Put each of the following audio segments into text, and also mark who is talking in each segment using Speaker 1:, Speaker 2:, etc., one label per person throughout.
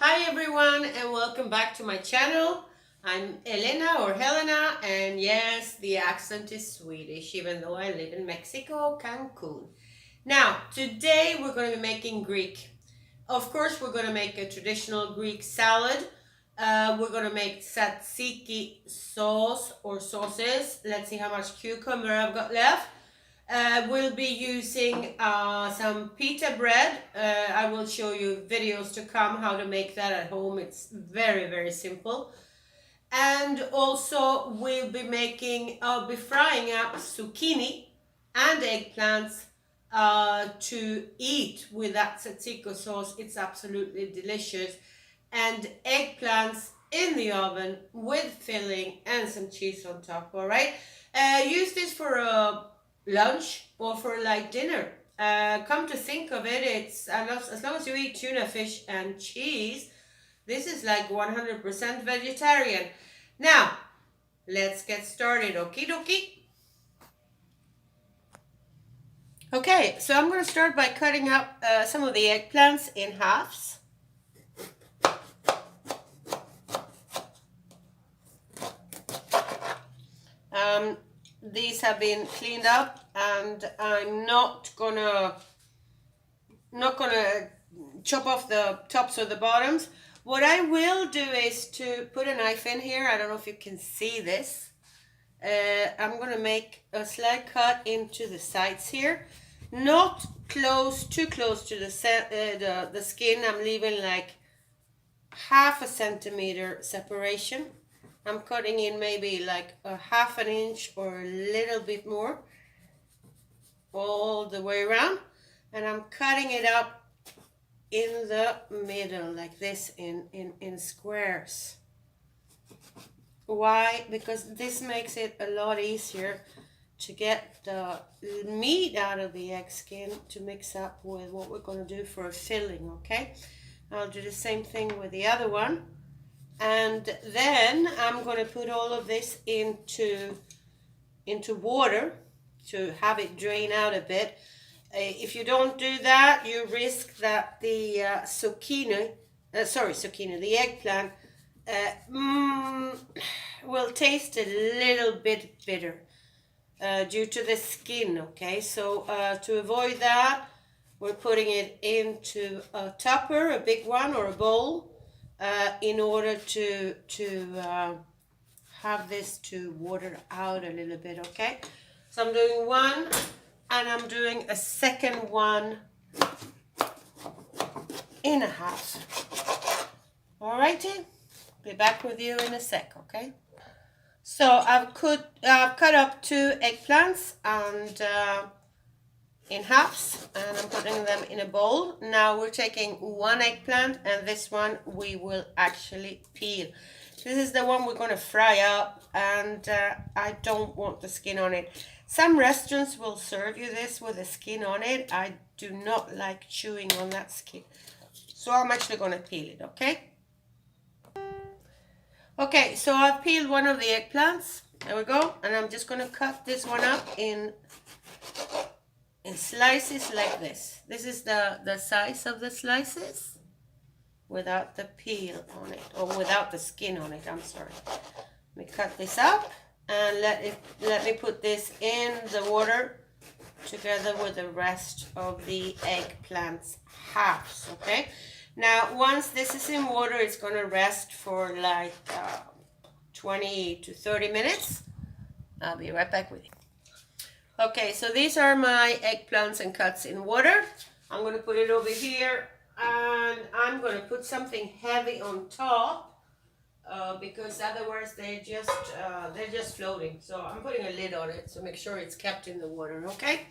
Speaker 1: Hi everyone and welcome back to my channel. I'm Elena or Helena, and yes, the accent is Swedish even though I live in Mexico, Cancun. Now, today we're going to be making Greek. Of course, we're going to make a traditional Greek salad. We're going to make tzatziki sauce or sauces. Let's see how much cucumber I've got left. We'll be using some pita bread. I will show you videos to come how to make that at home. It's very simple. And also we'll be I'll be frying up zucchini and eggplants to eat with that tzatziki sauce. It's absolutely delicious. And eggplants in the oven with filling and some cheese on top. All right. Use this for a lunch or for a light dinner. Come to think of it, it's as long as you eat tuna, fish, and cheese, this is like 100% vegetarian. Now, let's get started. Okie dokie. Okay, so I'm going to start by cutting up some of the eggplants in halves. These have been cleaned up, and I'm not gonna chop off the tops or the bottoms. What I will do is to put a knife in here. I don't know if you can see this. I'm gonna make a slight cut into the sides here, not too close to the skin. I'm leaving like half a centimeter separation. I'm cutting in maybe like a half an inch or a little bit more all the way around, and I'm cutting it up in the middle like this in squares. Why? Because this makes it a lot easier to get the meat out of the egg skin to mix up with what we're going to do for a filling. Okay, I'll do the same thing with the other one. And then I'm going to put all of this into water to have it drain out a bit. If you don't do that, you risk that the the eggplant will taste a little bit bitter due to the skin. Okay, so to avoid that, we're putting it into a tupper, a big one or a bowl, in order to have this to water out a little bit. Okay, so I'm doing one, and I'm doing a second one in a half. Alrighty, be back with you in a sec. Okay, so I've cut up 2 eggplants and in halves, and I'm putting them in a bowl. Now we're taking 1 eggplant, and this one we will actually peel. This is the one we're going to fry up, and I don't want the skin on it. Some restaurants will serve you this with the skin on it. I do not like chewing on that skin, so I'm actually going to peel it. Okay, so I've peeled one of the eggplants. There we go, and I'm just going to cut this one up in slices like this. This is the size of the slices without the peel on it, or without the skin on it, I'm sorry. Let me cut this up and let me put this in the water together with the rest of the eggplants halves. Okay, now once this is in water, it's going to rest for like 20 to 30 minutes. I'll be right back with you. Okay, so these are my eggplants and cuts in water. I'm going to put it over here, and I'm going to put something heavy on top because otherwise they're just floating. So I'm putting a lid on it, so make sure it's kept in the water. Okay.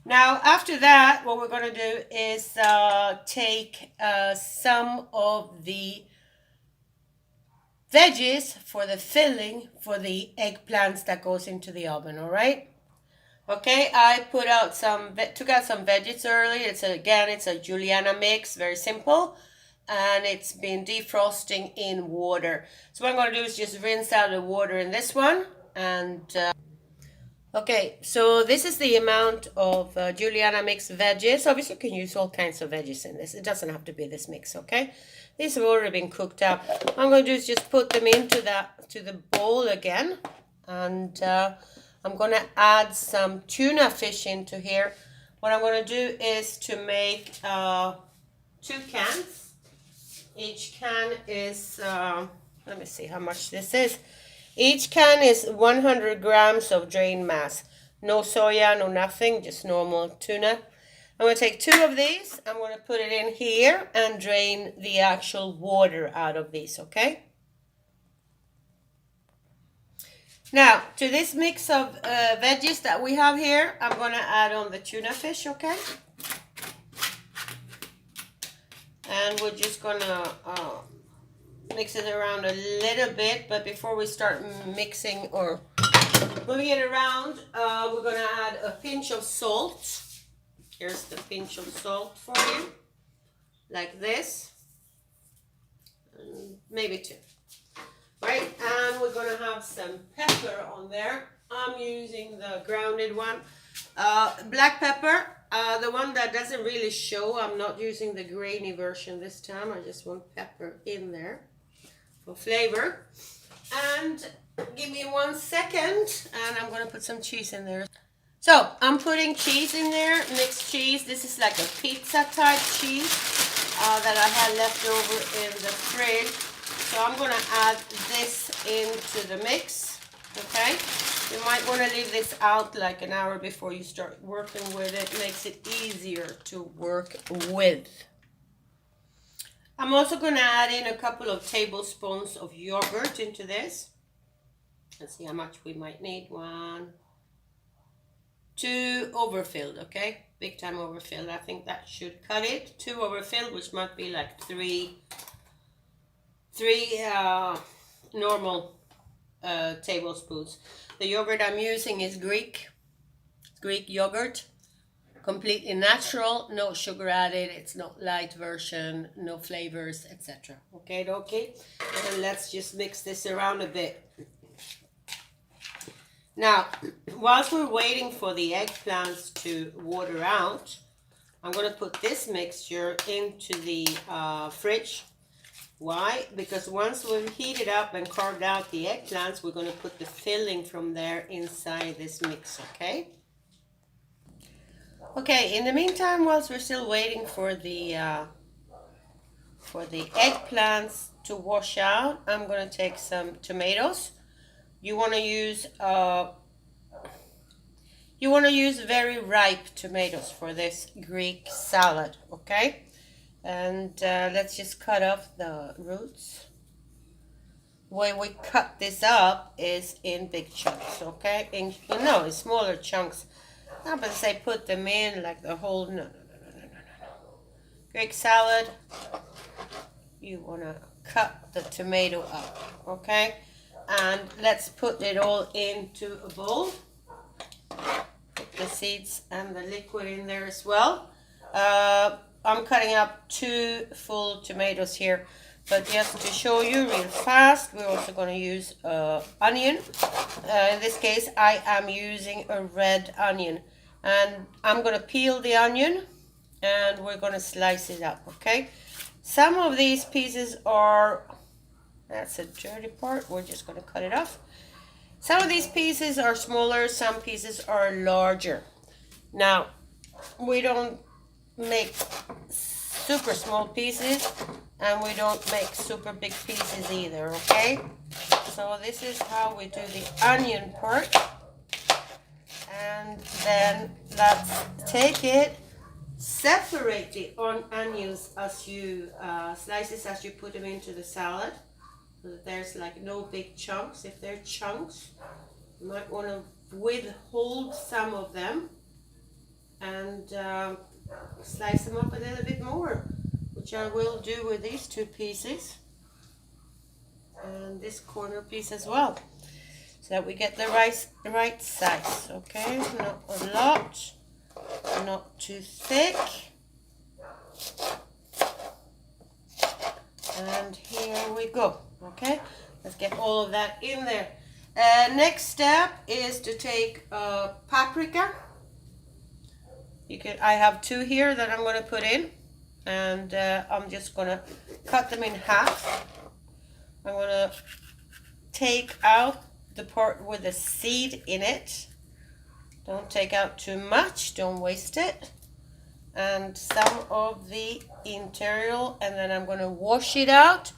Speaker 1: Now after that, what we're going to do is take some of the veggies for the filling for the eggplants that goes into the oven. All right. Okay, I took out some veggies early. It's a juliana mix, very simple, and it's been defrosting in water. So what I'm going to do is just rinse out the water in this one, and Okay, so this is the amount of Juliana mixed veggies. Obviously, you can use all kinds of veggies in this. It doesn't have to be this mix, okay? These have already been cooked up. What I'm going to do is just put them into the bowl again. And I'm going to add some tuna fish into here. What I'm going to do is to make 2 cans. Each can is, let me see how much this is. Each can is 100 grams of drained mass. No soya, no nothing, just normal tuna. I'm going to take 2 of these. I'm going to put it in here and drain the actual water out of these, okay? Now, to this mix of veggies that we have here, I'm going to add on the tuna fish, okay? And we're just going to mix it around a little bit, but before we start mixing or moving it around, we're going to add a pinch of salt. Here's the pinch of salt for you, like this, and maybe 2. Right, and we're going to have some pepper on there. I'm using the grounded one. Black pepper, the one that doesn't really show. I'm not using the grainy version this time. I just want pepper in there for flavor. And give me 1 second, and I'm going to put some cheese in there. So I'm putting cheese in there, mixed cheese. This is like a pizza type cheese that I had left over in the fridge. So I'm going to add this into the mix, okay? You might want to leave this out like an hour before you start working with it. It makes it easier to work with. I'm also going to add in a couple of tablespoons of yogurt into this. Let's see how much we might need. 1, 2 overfilled, okay? Big time overfilled. I think that should cut it. 2 overfilled, which might be like 3 normal tablespoons. The yogurt I'm using is Greek yogurt, completely natural, no sugar added. It's not light version, no flavors, etc. Okay. And let's just mix this around a bit. Now, whilst we're waiting for the eggplants to water out, I'm going to put this mixture into the fridge. Why? Because once we've heated up and carved out the eggplants, we're going to put the filling from there inside this mix, okay? Okay, in the meantime, whilst we're still waiting for the eggplants to wash out, I'm going to take some tomatoes. You want to use very ripe tomatoes for this Greek salad, okay? And let's just cut off the roots. The way we cut this up is in big chunks, okay? In smaller chunks. I'm going to say put them in like the whole, no. Greek salad, you want to cut the tomato up, okay? And let's put it all into a bowl. Put the seeds and the liquid in there as well. I'm cutting up 2 full tomatoes here, but just to show you real fast, we're also going to use onion. In this case, I am using a red onion, and I'm going to peel the onion, and we're going to slice it up, okay? Some of these pieces are, that's a dirty part, we're just going to cut it off. Some of these pieces are smaller, some pieces are larger. Now, we don't make super small pieces, and we don't make super big pieces either, okay? So this is how we do the onion part. And then let's take it, separate the onions as you slices as you put them into the salad, so that there's like no big chunks. If they're chunks, you might want to withhold some of them and slice them up a little bit more, which I will do with these 2 pieces and this corner piece as well, so that we get the right size, okay? Not a lot, not too thick. And here we go, okay? Let's get all of that in there. Next step is to take paprika. I have 2 here that I'm going to put in, and I'm just going to cut them in half. I'm going to take out the part with the seed in it. Don't take out too much, don't waste it. And some of the interior, and then I'm going to wash it out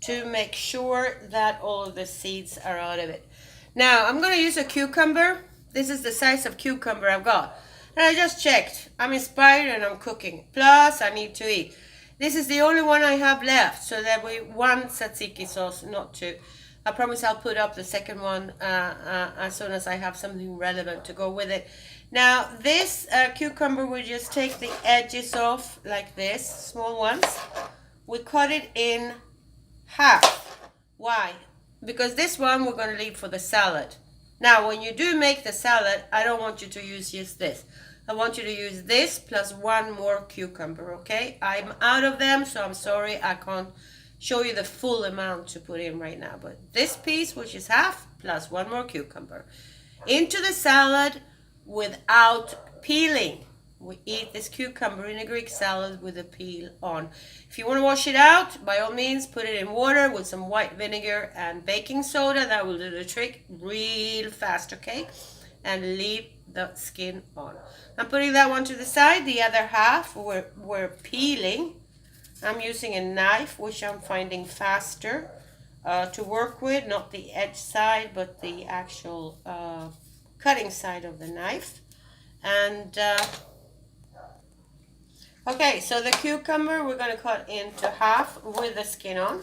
Speaker 1: to make sure that all of the seeds are out of it. Now I'm going to use a cucumber. This is the size of cucumber I've got. And I just checked. I'm inspired and I'm cooking. Plus I need to eat. This is the only one I have left. So there will be 1 tzatziki sauce, not 2. I promise I'll put up the second one as soon as I have something relevant to go with it. Now this cucumber, we just take the edges off like this, small ones. We cut it in half. Why? Because this one we're going to leave for the salad. Now when you do make the salad, I don't want you to use just this. I want you to use this plus 1 more cucumber, okay? I'm out of them, so I'm sorry I can't show you the full amount to put in right now. But this piece, which is half, plus 1 more cucumber, into the salad without peeling. We eat this cucumber in a Greek salad with the peel on. If you want to wash it out, by all means, put it in water with some white vinegar and baking soda. That will do the trick real fast, okay? And leave the skin on. I'm putting that one to the side. The other half we're peeling. I'm using a knife, which I'm finding faster to work with. Not the edge side, but the actual cutting side of the knife. And okay, so the cucumber we're going to cut into half with the skin on.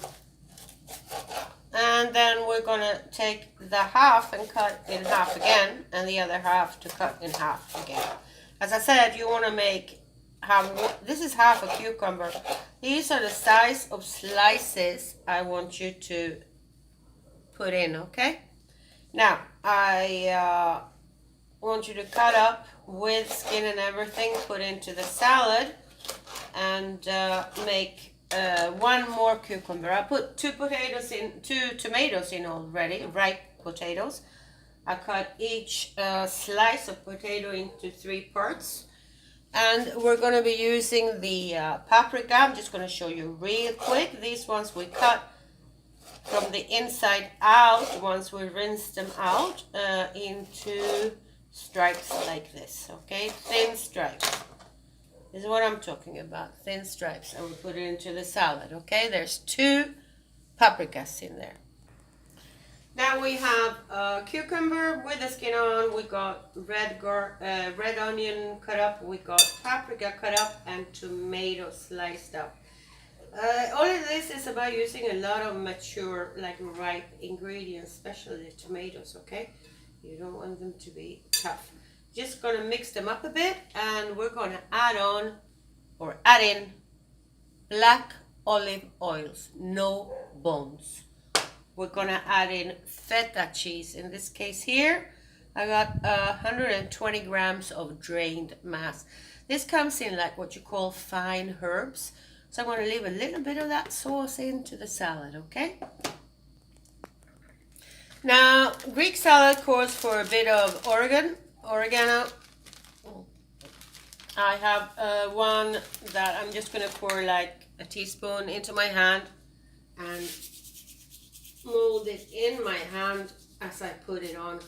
Speaker 1: And then we're going to take the half and cut in half again, and the other half to cut in half again. As I said, you want to make this is half a cucumber. These are the size of slices I want you to put in, okay? Now, I want you to cut up with skin and everything, put into the salad, and make 1 more cucumber. I put 2 tomatoes in already, ripe potatoes. I cut each slice of potato into 3 parts. And we're going to be using the paprika. I'm just going to show you real quick. These ones we cut from the inside out once we rinse them out into stripes like this, okay? Thin stripes. This is what I'm talking about, thin stripes. And we put it into the salad, okay? There's 2 paprikas in there. Now we have cucumber with the skin on. We got red onion cut up. We got paprika cut up and tomato sliced up. All of this is about using a lot of mature, like ripe ingredients, especially the tomatoes, okay? You don't want them to be tough. Just gonna mix them up a bit, and we're gonna add in black olive oils, no bones. We're gonna add in feta cheese. In this case here, I got 120 grams of drained mass. This comes in like what you call fine herbs. So I'm gonna leave a little bit of that sauce into the salad, okay? Now, Greek salad calls for a bit of oregano. I have one that I'm just gonna pour like a teaspoon into my hand and mold it in my hand as I put it on.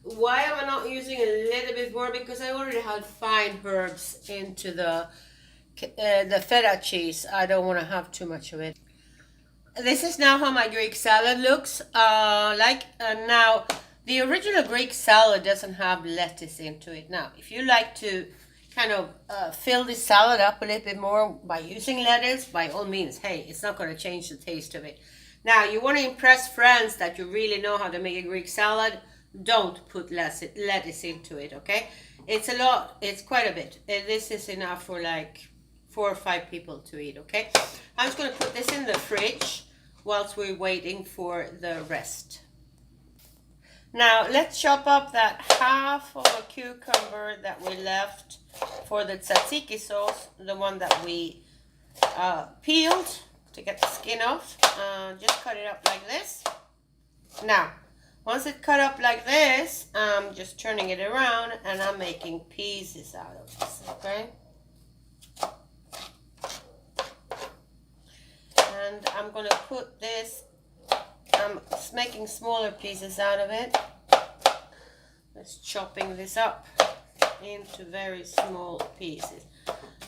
Speaker 1: Why am I not using a little bit more? Because I already had fine herbs into the feta cheese. I don't want to have too much of it. This is now how my Greek salad looks now. The original Greek salad doesn't have lettuce into it. Now, if you like to kind of fill this salad up a little bit more by using lettuce, by all means, hey, it's not going to change the taste of it. Now, you want to impress friends that you really know how to make a Greek salad, don't put lettuce into it, okay? It's a lot, it's quite a bit. This is enough for like 4 or 5 people to eat, okay? I'm just going to put this in the fridge whilst we're waiting for the rest. Now, let's chop up that half of a cucumber that we left for the tzatziki sauce, the one that we peeled to get the skin off. Just cut it up like this. Now, Once it's cut up like this, I'm just turning it around and I'm making pieces out of this, okay? And I'm gonna put this, I'm making smaller pieces out of it. Just chopping this up into very small pieces.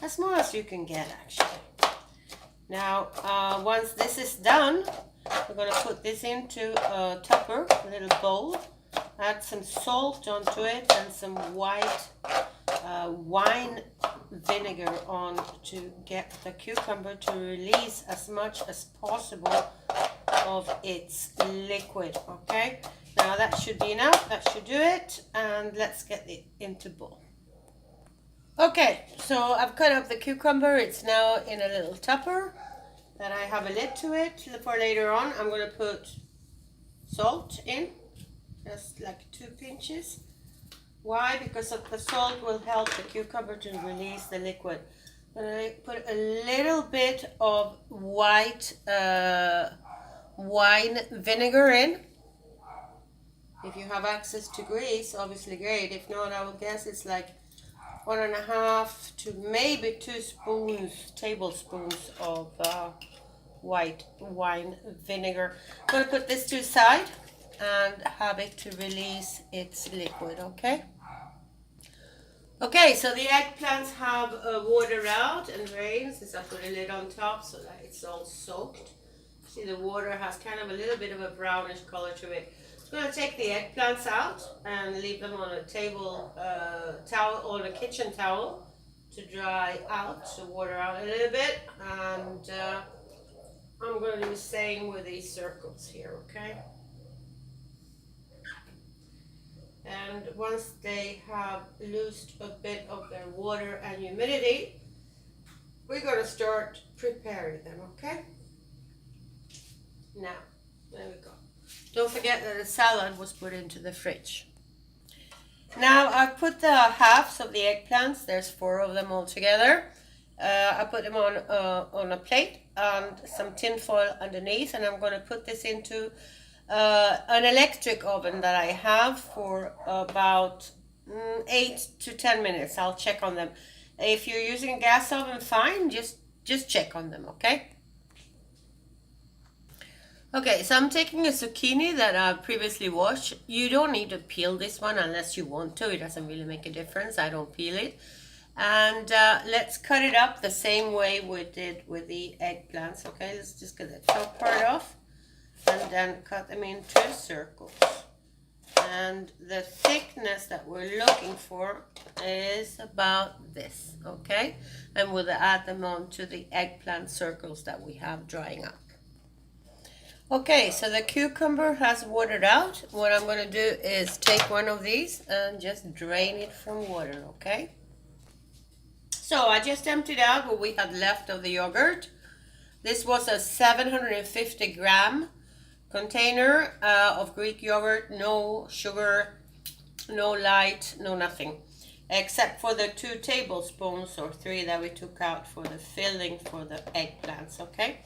Speaker 1: As small as you can get, actually. Now, once this is done, we're going to put this into a tupper, a little bowl. Add some salt onto it and some white wine vinegar on to get the cucumber to release as much as possible of its liquid, okay? Now that should be enough, that should do it, and let's get it into bowl. Okay, so I've cut up the cucumber. It's now in a little tupper that I have a lid to it. For later on, I'm going to put salt in, just like 2 pinches. Why? Because the salt will help the cucumber to release the liquid. I'm going to put a little bit of white wine vinegar in. If you have access to grease, obviously great. If not, I would guess it's like 1.5 to maybe 2 tablespoons of white wine vinegar. I'm going to put this to the side and have it to release its liquid, okay? Okay, so the eggplants have watered out and drained since I put a lid on top so that it's all soaked. See, the water has kind of a little bit of a brownish color to it. I'm going to take the eggplants out and leave them on a table towel or a kitchen towel to dry out, to water out a little bit. And I'm going to do the same with these circles here, okay? And once they have loosed a bit of their water and humidity, we're going to start preparing them, okay? Now, there we go. Don't forget that the salad was put into the fridge. Now I've put the halves of the eggplants, there's 4 of them all together. I put them on a plate and some tin foil underneath, and I'm going to put this into an electric oven that I have for about 8 to 10 minutes. I'll check on them. If you're using a gas oven, fine, just check on them, okay? Okay, so I'm taking a zucchini that I've previously washed. You don't need to peel this one unless you want to. It doesn't really make a difference. I don't peel it. And let's cut it up the same way we did with the eggplants. Okay, let's just get the top part off and then cut them into circles. And the thickness that we're looking for is about this, okay? And we'll add them on to the eggplant circles that we have drying up. Okay, so the cucumber has watered out. What I'm going to do is take one of these and just drain it from water, okay? So I just emptied out what we had left of the yogurt. This was a 750 gram container of Greek yogurt, no sugar, no light, no nothing. Except for the 2 tablespoons or 3 that we took out for the filling for the eggplants, okay?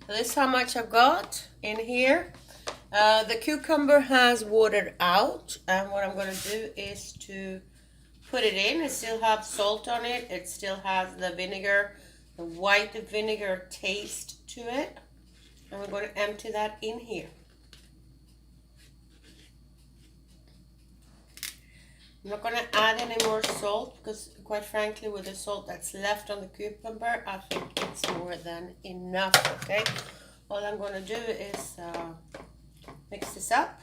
Speaker 1: So this is how much I've got in here. The cucumber has watered out, and what I'm going to do is to put it in. It still has salt on it. It still has the vinegar, the white vinegar taste to it. And we're going to empty that in here. I'm not going to add any more salt because, quite frankly, with the salt that's left on the cucumber, I think it's more than enough, okay? All I'm going to do is mix this up.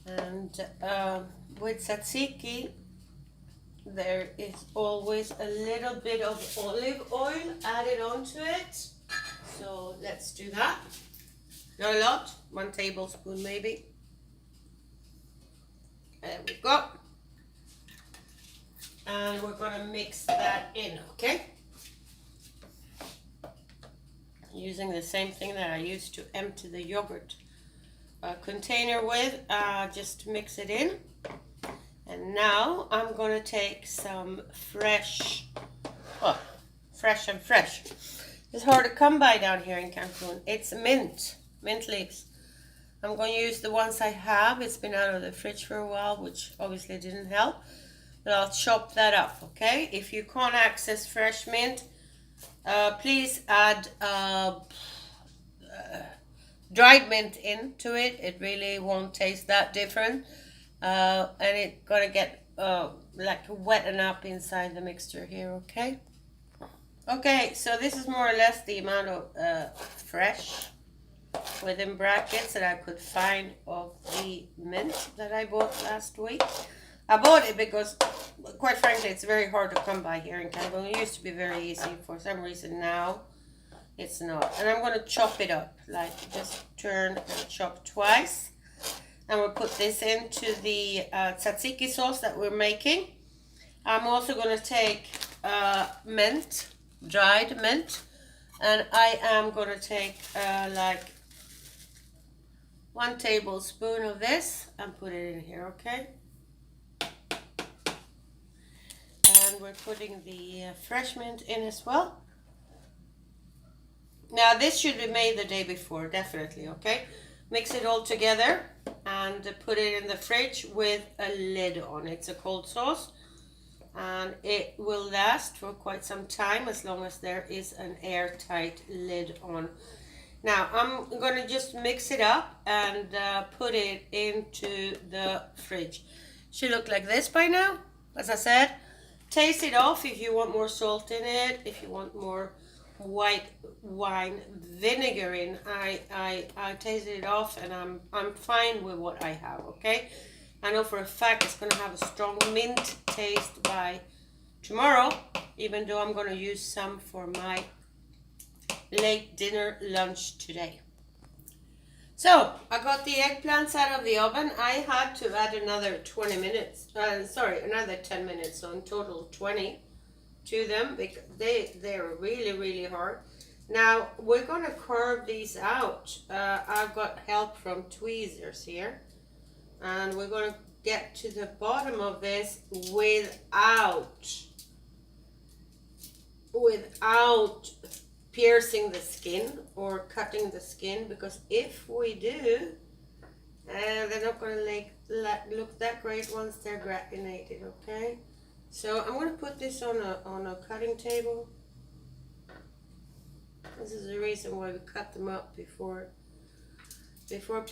Speaker 1: And with tzatziki, there is always a little bit of olive oil added onto it. So let's do that. Not a lot, 1 tablespoon maybe. There we go. And we're going to mix that in, okay? Using the same thing that I used to empty the yogurt container with, just mix it in. And now I'm going to take some fresh It's hard to come by down here in Cancun. It's mint leaves. I'm going to use the ones I have. It's been out of the fridge for a while, which obviously didn't help. But I'll chop that up, okay? If you can't access fresh mint, please add dried mint into it. It really won't taste that different. And it's gonna get like wetting up inside the mixture here, okay? Okay, so this is more or less the amount of fresh within brackets that I could find of the mint that I bought last week. I bought it because, quite frankly, it's very hard to come by here in Cancun. It used to be very easy. For some reason now, it's not. And I'm going to chop it up, like just turn and chop twice. And we'll put this into the tzatziki sauce that we're making. I'm also going to take mint, dried mint. And I am going to take like 1 tablespoon of this and put it in here, okay? And we're putting the fresh mint in as well. Now this should be made the day before, definitely, okay? Mix it all together and put it in the fridge with a lid on. It's a cold sauce and it will last for quite some time as long as there is an airtight lid on. Now I'm going to just mix it up and put it into the fridge. Should look like this by now. As I said, taste it off if you want more salt in it, if you want more white wine vinegar in. I tasted it off and I'm fine with what I have, okay? I know for a fact it's going to have a strong mint taste by tomorrow, even though I'm going to use some for my late dinner lunch today. So I got the eggplants out of the oven. I had to add another 20 minutes, another 10 minutes, so in total 20 to them because they're really hard. Now we're going to carve these out. I've got help from tweezers here, and we're going to get to the bottom of this without piercing the skin or cutting the skin, because if we do, they're not going to look that great once they're gratinated, okay? So I'm going to put this on a cutting table. This is the reason why we cut them up before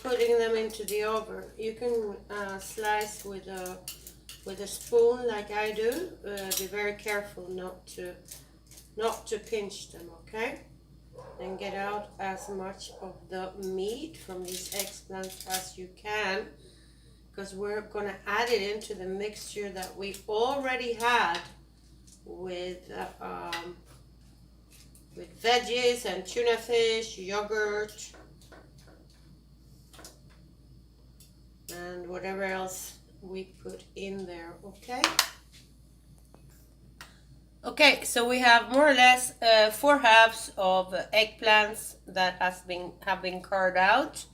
Speaker 1: putting them into the oven. You can slice with a spoon like I do. Be very careful not to pinch them, okay? And get out as much of the meat from these eggplants as you can, because we're going to add it into the mixture that we already had with veggies and tuna fish, yogurt, and whatever else we put in there, okay? Okay, so we have more or less 4 halves of eggplants that have been carved out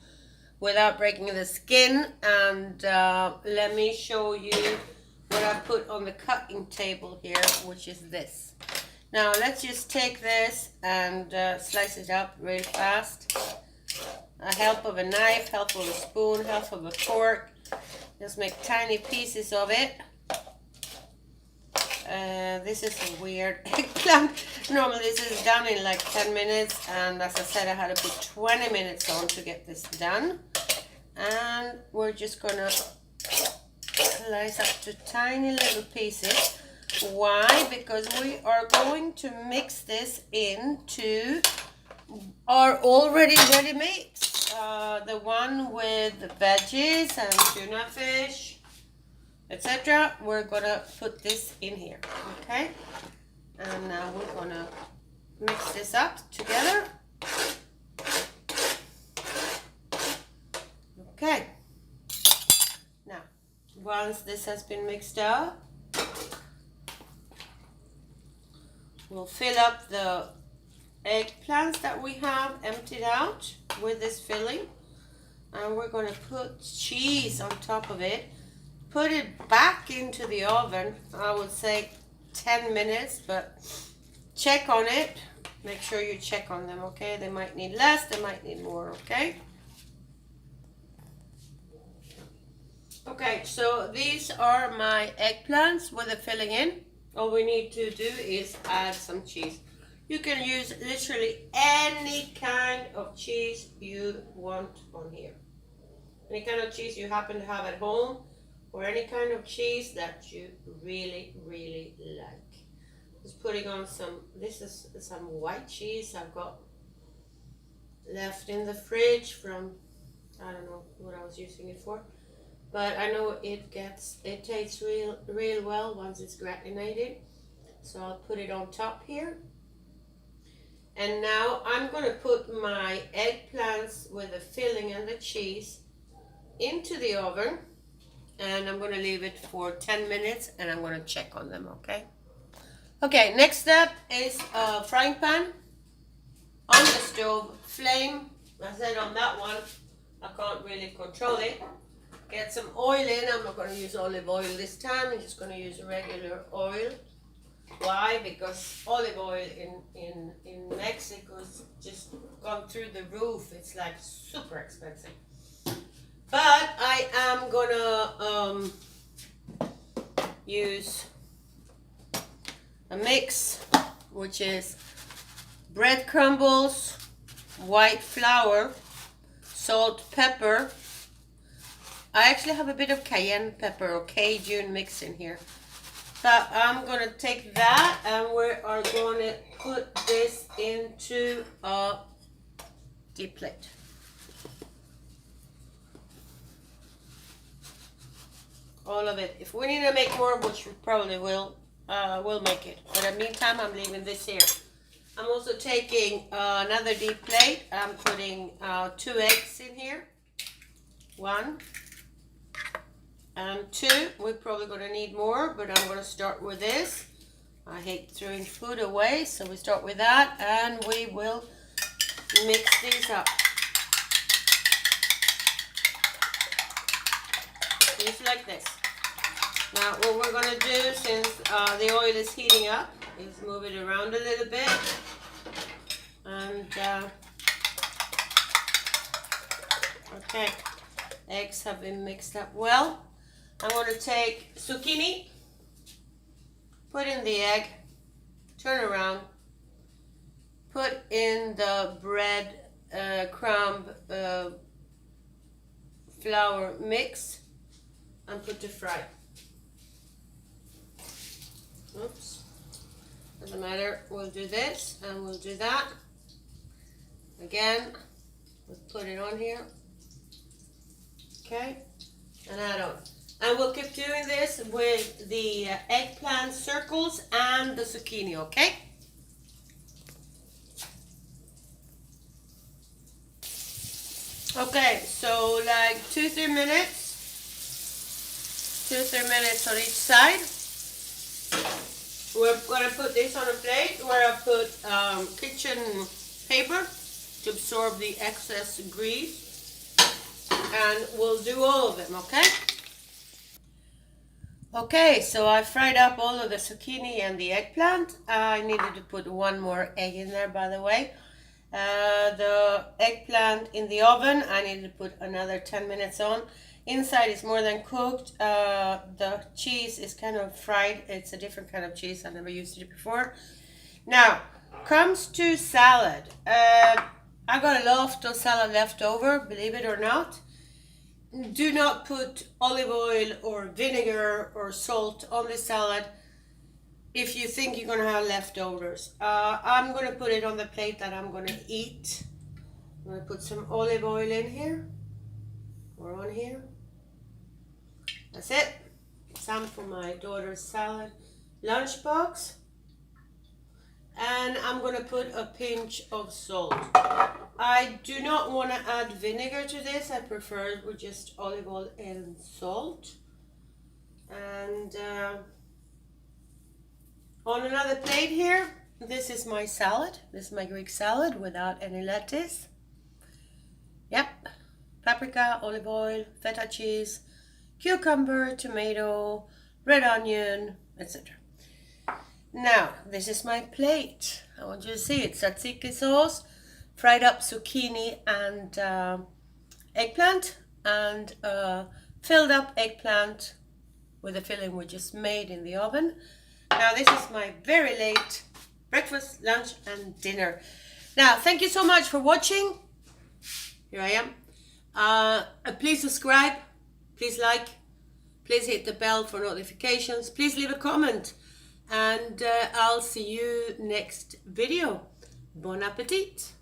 Speaker 1: without breaking the skin, and let me show you what I put on the cutting table here, which is this. Now let's just take this and slice it up real fast. A help of a knife, help of a spoon, help of a fork. Just make tiny pieces of it. This is a weird eggplant. Normally this is done in like 10 minutes, and as I said, I had to put 20 minutes on to get this done. And we're just gonna slice up to tiny little pieces. Why? Because we are going to mix this into our already ready mix. The one with the veggies and tuna fish, etc. We're gonna put this in here, okay? And now we're gonna mix this up together. Okay. Now, once this has been mixed up, we'll fill up the eggplants that we have emptied out with this filling, and we're going to put cheese on top of it. Put it back into the oven. I would say 10 minutes, but check on it Make sure you check on them, okay? They might need less, they might need more, okay? Okay, so these are my eggplants with the filling in. All we need to do is add some cheese. You can use literally any kind of cheese you want on here. Any kind of cheese you happen to have at home, or any kind of cheese that you really, really like. Just putting on some, this is some white cheese I've got left in the fridge from, I don't know what I was using it for. But I know it tastes real well once it's gratinated. So I'll put it on top here. And now I'm going to put my eggplants with the filling and the cheese into the oven. And I'm going to leave it for 10 minutes and I'm going to check on them, okay? Okay, next step is a frying pan on the stove. Flame, I said on that one, I can't really control it. Get some oil in. I'm not going to use olive oil this time. I'm just going to use regular oil. Why? Because olive oil in Mexico's just gone through the roof. It's like super expensive. But I am going to use a mix, which is bread crumbles, white flour, salt, pepper. I actually have a bit of cayenne pepper or Cajun mix in here. So I'm going to take that and we are going to put this into a deep plate. All of it. If we need to make more, which we probably will, we'll make it. But in the meantime, I'm leaving this here. I'm also taking another deep plate. I'm putting 2 eggs in here. 1 and 2. We're probably going to need more, but I'm going to start with this. I hate throwing food away, so we start with that and we will mix these up. Just like this. Now what we're going to do, since the oil is heating up, is move it around a little bit. And okay, eggs have been mixed up well. I'm going to take zucchini, put in the egg, turn around, put in the bread crumb flour mix, and put to fry. Oops, doesn't matter. We'll do this and we'll do that. Again, let's put it on here. Okay, and add on. And we'll keep doing this with the eggplant circles and the zucchini, okay? Okay, so like 2-3 minutes. 2-3 minutes on each side. We're going to put this on a plate where I put kitchen paper to absorb the excess grease. And we'll do all of them, okay? Okay, so I fried up all of the zucchini and the eggplant. I needed to put 1 more egg in there, by the way. The eggplant in the oven, I needed to put another 10 minutes on. Inside is more than cooked. The cheese is kind of fried. It's a different kind of cheese. I never used it before. Now, comes to salad. I got a lot of salad left over, believe it or not. Do not put olive oil or vinegar or salt on the salad if you think you're going to have leftovers. I'm going to put it on the plate that I'm going to eat. I'm going to put some olive oil in here or on here. That's it. Some for my daughter's salad lunchbox. And I'm going to put a pinch of salt. I do not want to add vinegar to this. I prefer it with just olive oil and salt. And on another plate here, this is my salad. This is my Greek salad without any lettuce. Yep. Paprika, olive oil, feta cheese, cucumber, tomato, red onion, etc. Now, this is my plate. I want you to see it. Tzatziki sauce, fried up zucchini and eggplant, and filled up eggplant with the filling we just made in the oven. Now this is my very late breakfast, lunch and dinner. Now thank you so much for watching. Here I am. Please subscribe, please like, please hit the bell for notifications, please leave a comment, and I'll see you next video. Bon appetit!